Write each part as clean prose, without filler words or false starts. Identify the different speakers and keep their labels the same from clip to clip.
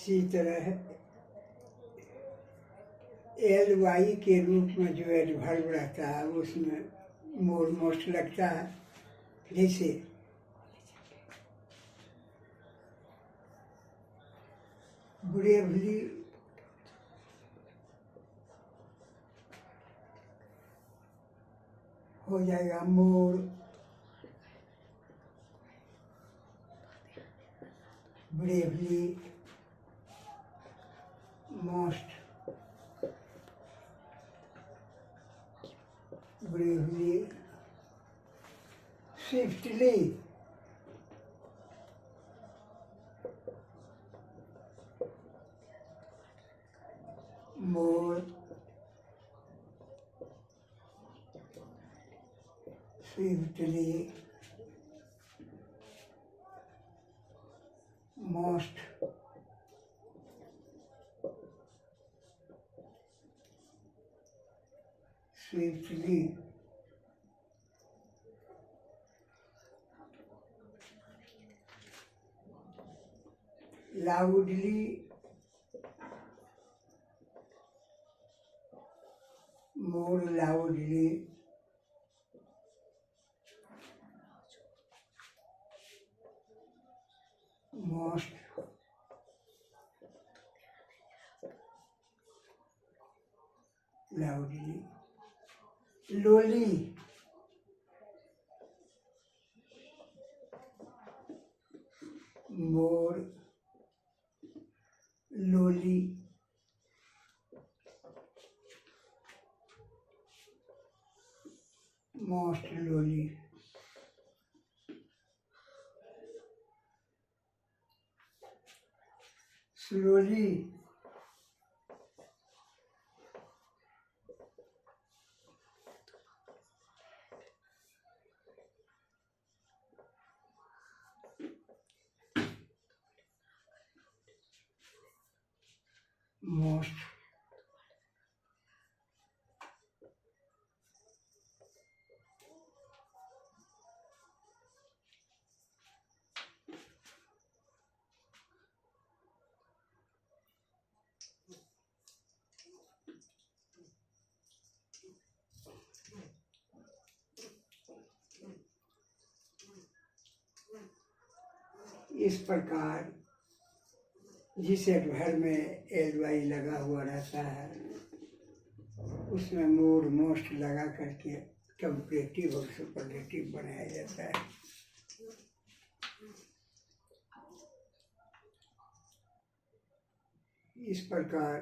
Speaker 1: इसी तरह L Y के रूप में जो एडवर्ब रहता है उसमें मोर मोस्ट लगता है। जैसे ब्रेवली हो जाएगा more bravely most bravely swiftly more swiftly most swiftly loudly more loudly most loudly lowly more lowly most lowly slowly most इस प्रकार जिस एडवर्ब में एल वाई लगा हुआ रहता है उसमें मोर मोस्ट लगा करके कंपैरेटिव और सुपरलेटिव बनाया जाता है। इस प्रकार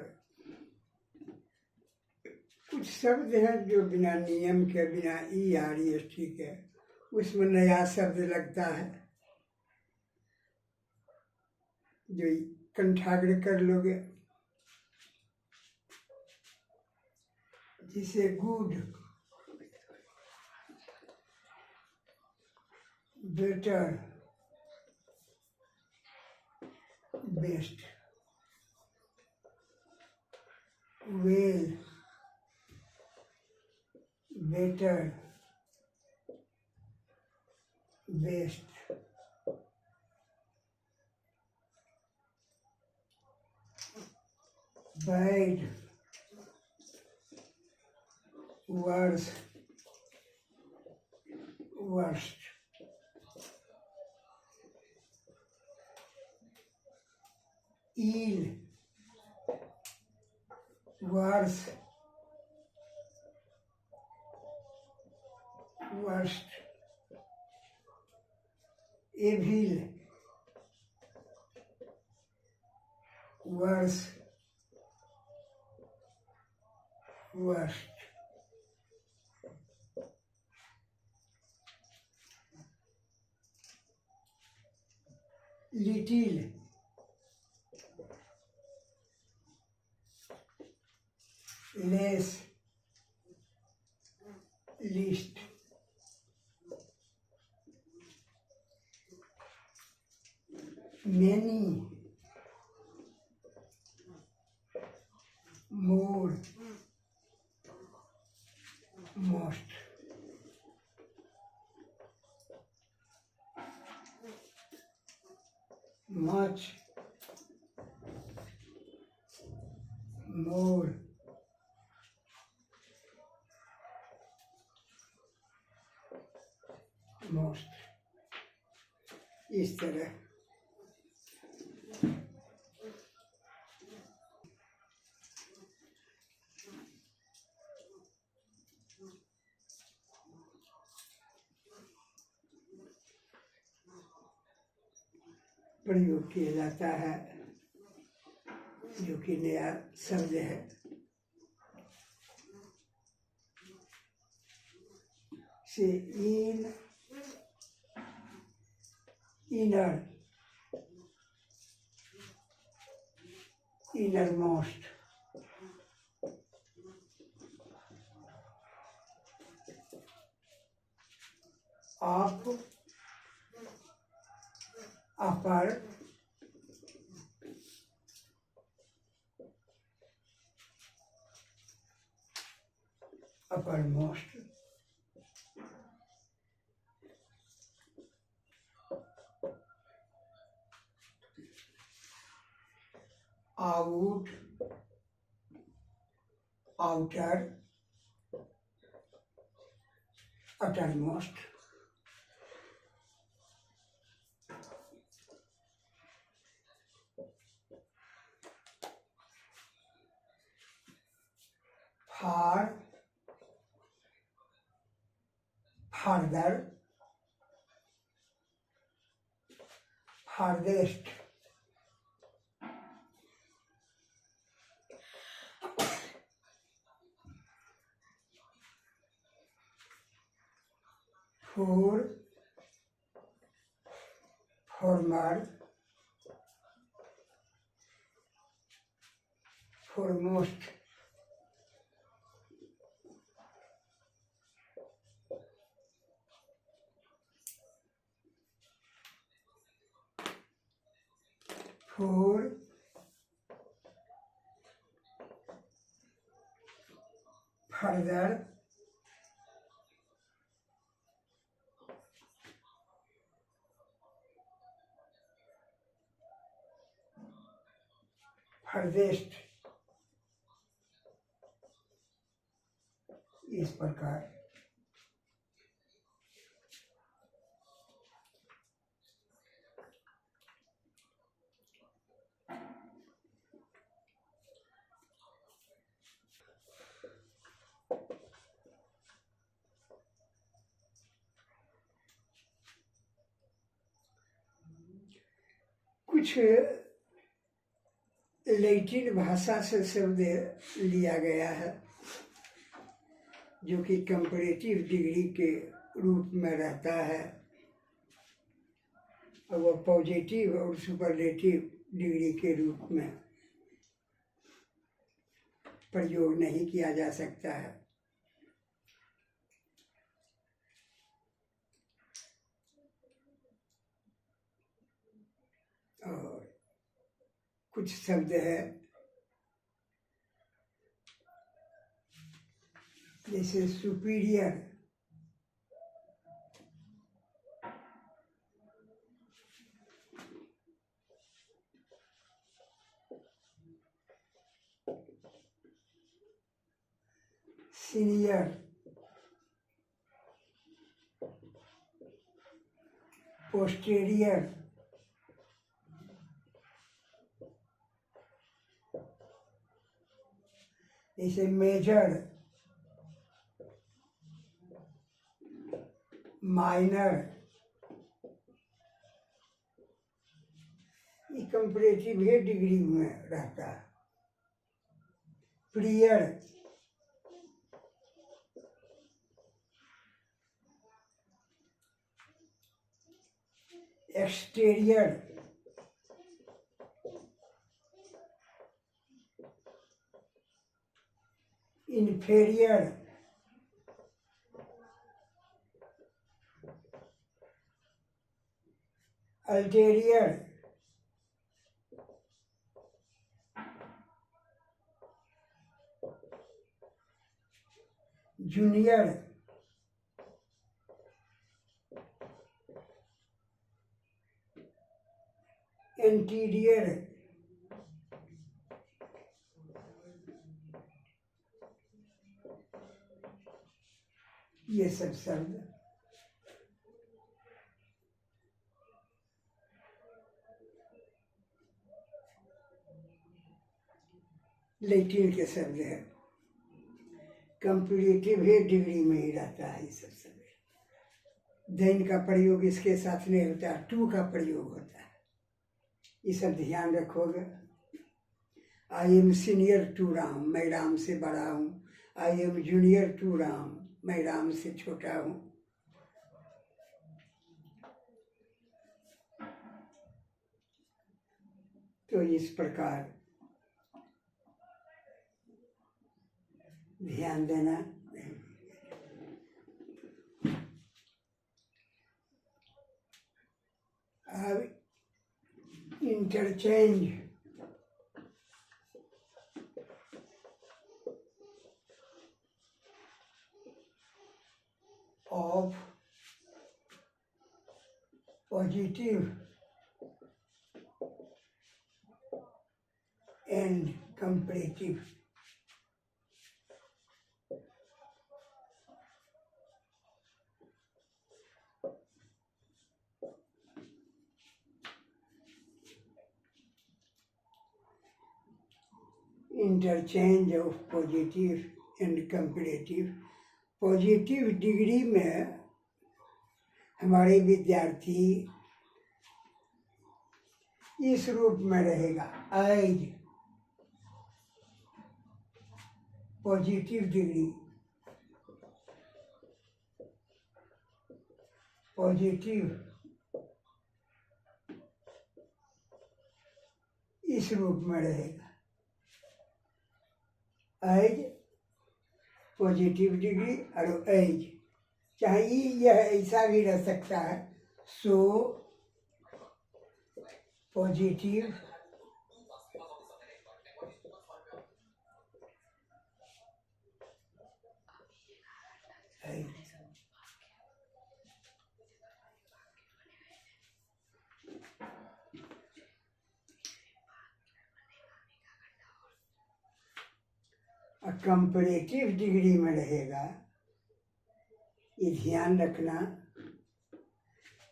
Speaker 1: कुछ शब्द हैं जो बिना नियम के, बिना E R E S T के, उसमें नया शब्द लगता है जो कंठाग्र कर लोगे। जिसे good, better, best, well, better, best, bad, worse, worst, ill, worse, worst, evil, worse, worst, little, less, least, many, more, most, much, मोर, मोस्ट, इस तरह। प्रयोग किया जाता है, जो कि नया शब्द है। से inner, innermost, up, upper, uppermost, out, outer, uttermost, far, farther, farthest, fore, former, foremost, fore, further, furthest, इस प्रकार। कुछ लैटिन भाषा से शब्द लिया गया है, जो कि कंपैरेटिव डिग्री के रूप में रहता है, और वह पॉजिटिव और सुपरलेटिव डिग्री के रूप में प्रयोग नहीं किया जा सकता है। और कुछ शब्द है जैसे सुपीरियर, सीनियर, पोस्टेरियर, जैसे मेजर, माइनर, ये कंपैरेटिव ही डिग्री में रहता है। Prior, exterior, inferior, ulterior, junior, interior, ये सब शब्द लैटिन के शब्द है। कंपैरेटिव है, डिग्री में ही रहता है ये सब शब्द। देन का प्रयोग इसके साथ नहीं होता, टू का प्रयोग होता है। ये सब ध्यान रखोगे। I am senior to Ram, मैं राम से बड़ा हूँ। I am junior to Ram, मैं राम से छोटा हूँ। तो इस प्रकार ध्यान देना। अब interchange of positive and comparative. Interchange of positive and comparative. Positive degree में हमारे विद्यार्थी इस रूप में रहेगा, एज पॉजिटिव डिग्री, पॉजिटिव इस रूप में रहेगा, एज पॉजिटिव डिग्री और एज। चाहे यह ऐसा भी रह सकता है, so positive as. Comparative degree में रहेगा, ये ध्यान रखना।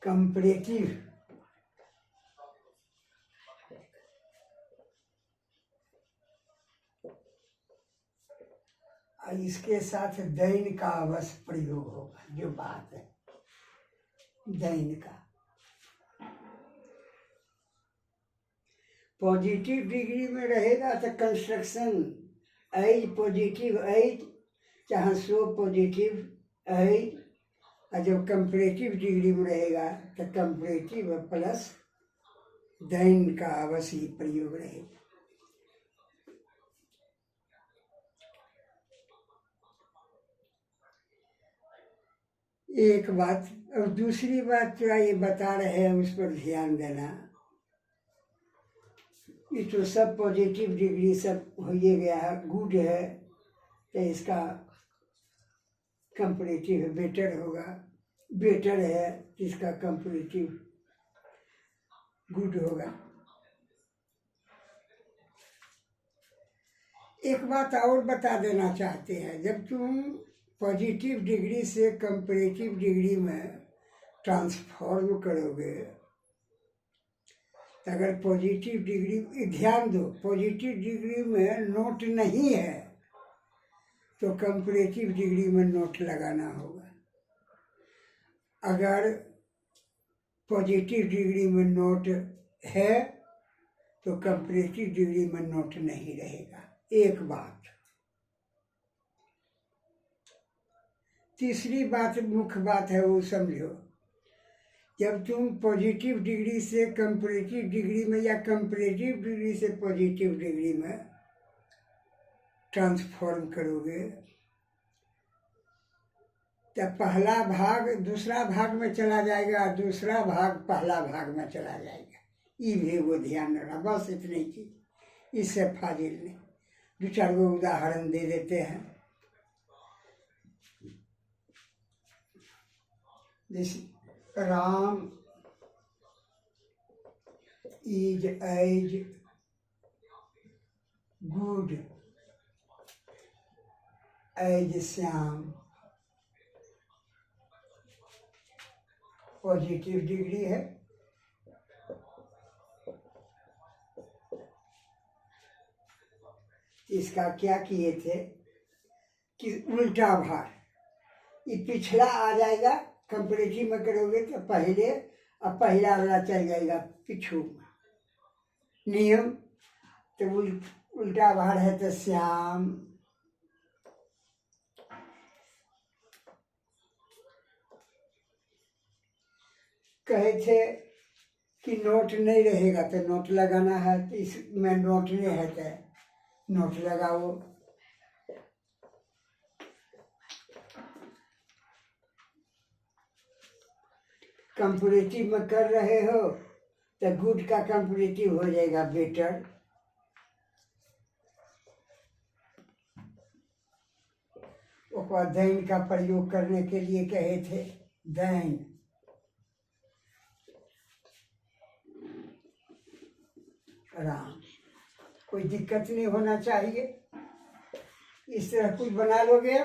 Speaker 1: कंपैरेटिव और इसके साथ दैन का अवश्य प्रयोग होगा। जो बात है दैन का। पॉजिटिव डिग्री में रहेगा तो कंस्ट्रक्शन एज पॉजिटिव एज, चाहे सो पॉजिटिव एज। और जब कंपैरेटिव डिग्री में रहेगा तो कंपैरेटिव प्लस दैन का अवश्य ही प्रयोग रहेगा। एक बात। और दूसरी बात जो ये बता रहे हैं उस पर ध्यान देना। ये तो सब पॉजिटिव डिग्री सब हो ही गया है, गुड है, तो इसका कंपैरेटिव बेटर होगा। बेटर है, इसका कंपैरेटिव गुड होगा। एक बात और बता देना चाहते हैं, जब तुम पॉजिटिव डिग्री से कंपैरेटिव डिग्री में ट्रांसफॉर्म करोगे, अगर पॉजिटिव डिग्री, ध्यान दो, पॉजिटिव डिग्री में नोट नहीं है तो कंपैरेटिव डिग्री में नोट लगाना होगा। अगर पॉजिटिव डिग्री में नोट है तो कंपैरेटिव डिग्री में नोट नहीं रहेगा। एक बात। तीसरी बात, मुख्य बात है, वो समझो। जब तुम पॉजिटिव डिग्री से कंपैरेटिव डिग्री में या कंपैरेटिव डिग्री से पॉजिटिव डिग्री में ट्रांसफॉर्म करोगे, तब पहला भाग दूसरा भाग में चला जाएगा, दूसरा भाग पहला भाग में चला जाएगा। ये भी वो ध्यान रखना। बस इतनी चीज। इससे फाजिल नहीं। दो चार गो उदाहरण दे देते हैं। जैसे Ram is as good as Shyam positive degree है। इसका क्या किए थे कि उल्टा भार, ये पिछला आ जाएगा, कंपेरेटिव में करोगे तो पहले, अब पहला वाला चल जाएगा पिछू। नियम तो उल्टा भार है तो श्याम। कहे थे कि नोट नहीं रहेगा तो नोट लगाना है, तो इसमें नोट नहीं है तो नोट लगाओ। कंपेरेटिव में कर रहे हो तो गुड का कंपेरेटिव हो जाएगा बेटर। और दैन का प्रयोग करने के लिए कहे थे, दैन। राम, कोई दिक्कत नहीं होना चाहिए। इस तरह कुछ बना लोगे।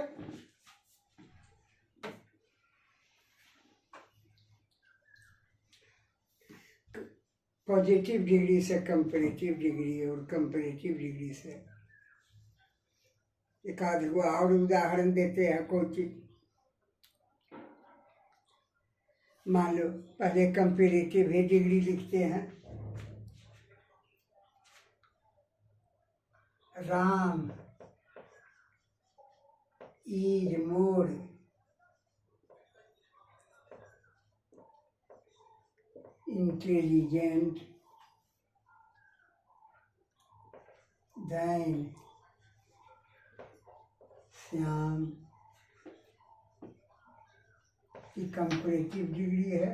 Speaker 1: पॉजिटिव डिग्री से कंपेरेटिव डिग्री और कंपेरेटिव डिग्री से एक आध को और उदाहरण देते हैं। कोई चीज मान लो, पहले कंपेरेटिव ही डिग्री लिखते हैं। Ram is more intelligent then Shyam. की कंपेरेटिव डिग्री है,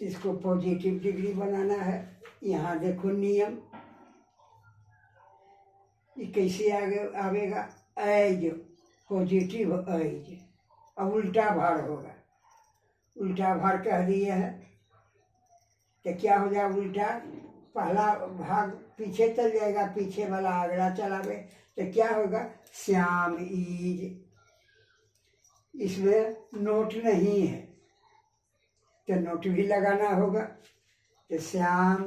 Speaker 1: इसको पॉजिटिव डिग्री बनाना है। यहाँ देखो नियम, ये कैसे आगे आवेगा, एज पॉजिटिव एज। अब उल्टा भार होगा, उल्टा भार कह दिए हैं तो क्या हो जाए उल्टा, पहला भाग पीछे चल जाएगा, पीछे वाला अगला चलावे तो क्या होगा, श्याम इज। इसमें नोट नहीं है तो नोट भी लगाना होगा। तो श्याम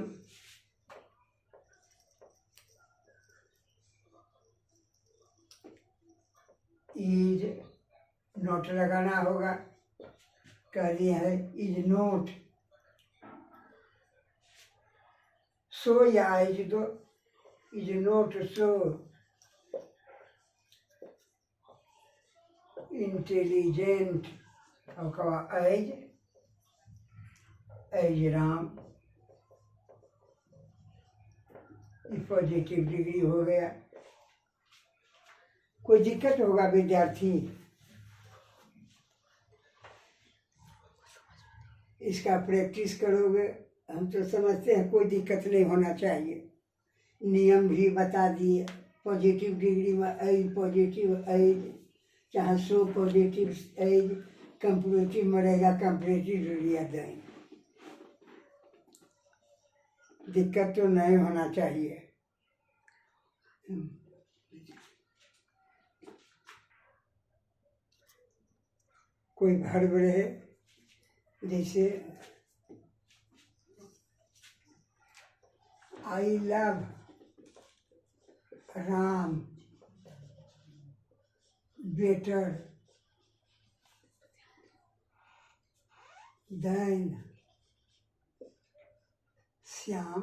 Speaker 1: इज, नोट लगाना होगा। कह दिया है इज नोट, सो या इज दो, इज नोट सो इंटेलिजेंट। और कहा as, as Ram. Positive degree हो गया। कोई दिक्कत होगा विद्यार्थी, इसका प्रैक्टिस करोगे। हम तो समझते हैं कोई दिक्कत नहीं होना चाहिए। नियम भी बता दिए, पॉजिटिव डिग्री में एज पॉजिटिव एज, चाहे सो पॉजिटिव एज, कंपेरेटिव में रहेगा कंपेरेटिव डिग्री दें। दिक्कत तो नहीं होना चाहिए। कोई वर्ब रहे, जैसे I love Ram better than Shyam.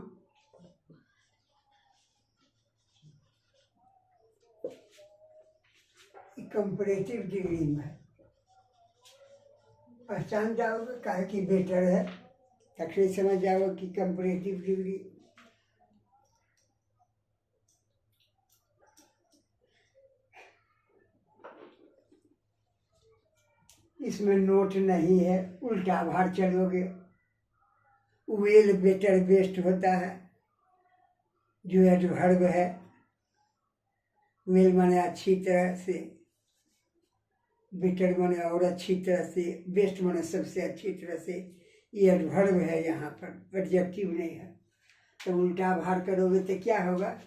Speaker 1: Comparative degree में पहचान जाओगे काहे कि बेटर है, तक समझ जाओगे कि कंपेरेटिव डिग्री। इसमें नोट नहीं है, उल्टा भार चलोगे। वेल बेटर बेस्ट होता है, जो एडवर्ब है। वेल माने अच्छी तरह से, बेटर माने और अच्छी तरह से, बेस्ट माने सबसे अच्छी तरह से। ये एडवर्ब है, यहाँ पर एडजेक्टिव नहीं है। तो उल्टा भार करोगे तो क्या होगा,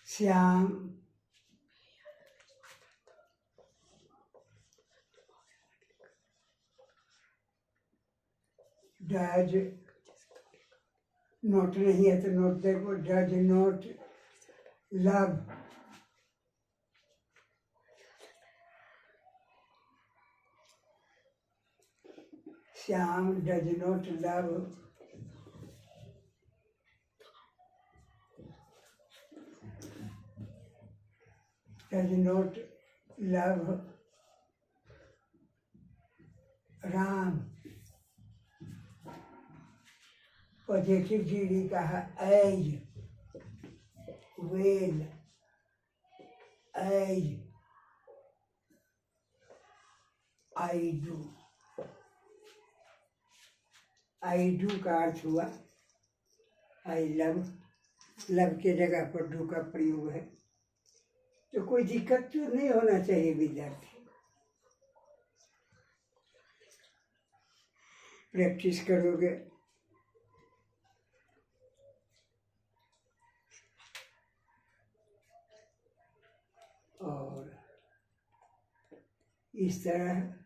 Speaker 1: श्याम डज नोट नहीं है तो नोट देखो, does not love Shyam does not love Ram. Positive degree का है as well as I do का अर्थ हुआ आई लव। लव के जगह पर डू का प्रयोग है, तो कोई दिक्कत तो नहीं होना चाहिए विद्यार्थी। प्रैक्टिस करोगे और इस तरह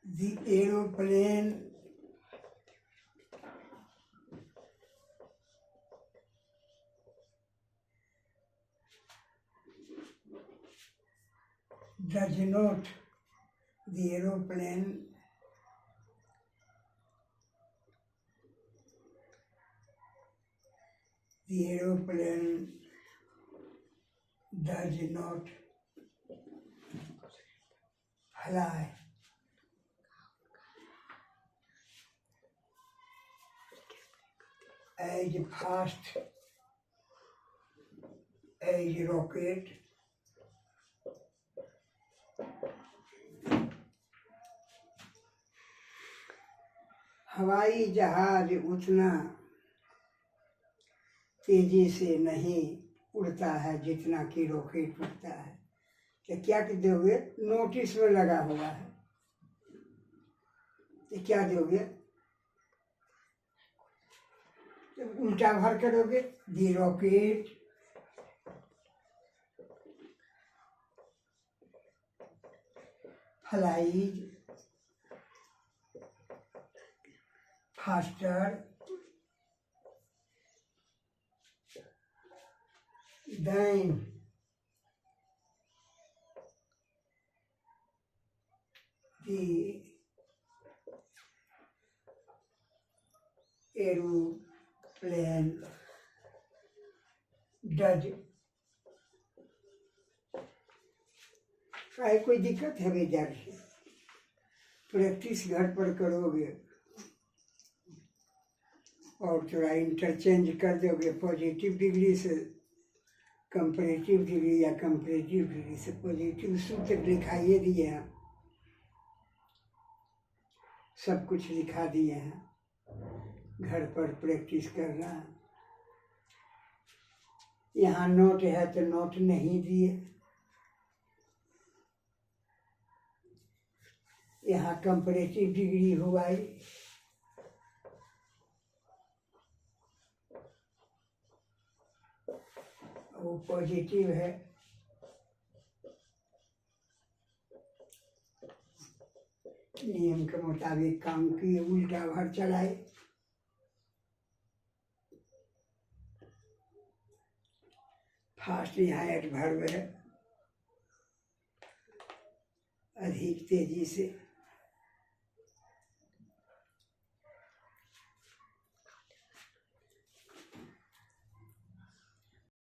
Speaker 1: the aeroplane does not, the aeroplane does not fly. As fast as rocket हवाई जहाज उतना तेजी से नहीं उड़ता है जितना कि रॉकेट उड़ता है। तो क्या दोगे? नोटिस में लगा हुआ है, तो क्या दोगे? तो उल्टा भर करोगे, the rocket flies faster than the aeroplane does। चाहे कोई दिक्कत है विद्यार्थी, प्रैक्टिस घर पर करोगे और थोड़ा इंटरचेंज कर दोगे। पॉजिटिव डिग्री से कंपैरेटिव डिग्री या कंपैरेटिव डिग्री से पॉजिटिव सूत्र लिखाइए दिए हैं, सब कुछ लिखा दिए हैं, घर पर प्रैक्टिस करना। यहाँ नोट है तो नोट नहीं दिए, यहाँ कंपैरेटिव डिग्री हुआ ही, वो पॉजिटिव है। नियम के मुताबिक काम किए, उल्टा भर चलाए। फास्ट यहाँ एडवर्ब है, अधिक तेजी से।